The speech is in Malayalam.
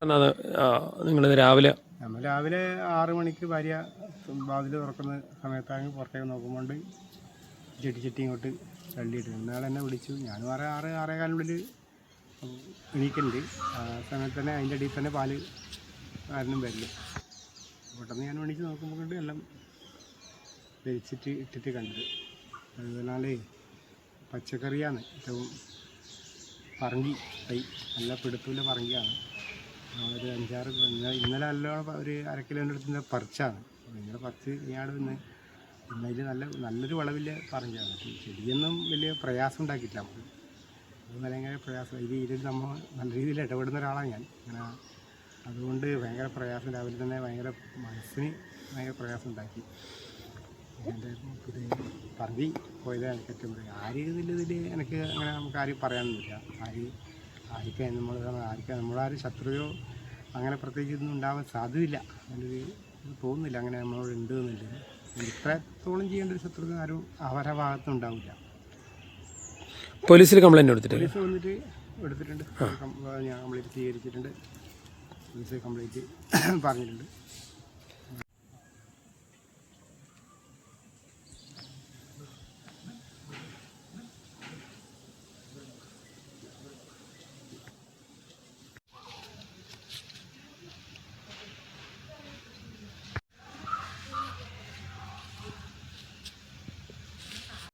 നിങ്ങൾ രാവിലെ നമ്മൾ രാവിലെ 6 മണിക്ക് ഭാര്യ വാതിൽ തുറക്കുന്ന സമയത്താണ് പുറത്തേക്ക് നോക്കുമ്പോൾ ചെട്ടി ഇങ്ങോട്ട് തള്ളിയിട്ട് ഇന്നാൾ എന്നെ വിളിച്ചു. ഞാനും 6-6:15 എണീക്കുന്നുണ്ട്. ആ സമയത്ത് തന്നെ അതിൻ്റെ അടിയിൽ തന്നെ പാല് ആരും വരില്ല. പെട്ടെന്ന് ഞാൻ എണീച്ച് നോക്കുമ്പോൾ കൊണ്ട് എല്ലാം വലിച്ചിട്ട് ഇട്ടിട്ട് കണ്ടത്. അതുപോലെ പച്ചക്കറിയാണ് ഏറ്റവും പറങ്കി തൈ, നല്ല പിടുത്തൂല പറങ്കിയാണ്. നമ്മളൊരു 5-6 ഇന്നലെ നല്ലോണം ഒരു 1/2 കിലോൻ്റെ അടുത്ത് പറിച്ചാണ്. ഇന്നലെ പറിച്ച് ഇയാൾ ഇന്നതിൽ നല്ലൊരു വളവില്ല പറങ്കിയാണ്. ചെടിയൊന്നും വലിയ പ്രയാസം ഉണ്ടാക്കിയിട്ടില്ല നമുക്ക്. അത് ഭയങ്കര പ്രയാസം. ഇതിൽ നമ്മൾ നല്ല രീതിയിൽ ഇടപെടുന്ന ഒരാളാണ് ഞാൻ. അങ്ങനെ അതുകൊണ്ട് ഭയങ്കര പ്രയാസം, രാവിലെ തന്നെ ഭയങ്കര മനസ്സിന് ഭയങ്കര പ്രയാസം ഉണ്ടാക്കി. എൻ്റെ പറങ്കി പോയത് എനിക്ക് ഏറ്റവും പറയാം. ഇതിൽ എനിക്ക് അങ്ങനെ നമുക്ക് ആരും പറയാനൊന്നുമില്ല. ആർക്കും നമ്മളാരും ശത്രുതയോ അങ്ങനെ പ്രത്യേകിച്ച് ഒന്നും ഉണ്ടാവാൻ സാധ്യതയില്ല. അതിലൊരു തോന്നുന്നില്ല അങ്ങനെ നമ്മളോട് ഉണ്ട് എന്നുള്ളത്. ഇത്രത്തോളം ചെയ്യേണ്ട ഒരു ശത്രുത ആരും അവരുടെ ഭാഗത്തും ഉണ്ടാവില്ല. പോലീസിൽ കംപ്ലൈൻറ്റ് പോലീസ് വന്നിട്ട് എടുത്തിട്ടുണ്ട്. ഞാൻ കംപ്ലൈൻറ്റ് സ്വീകരിച്ചിട്ടുണ്ട്. പോലീസ് കംപ്ലൈൻറ്റ് പറഞ്ഞിട്ടുണ്ട്.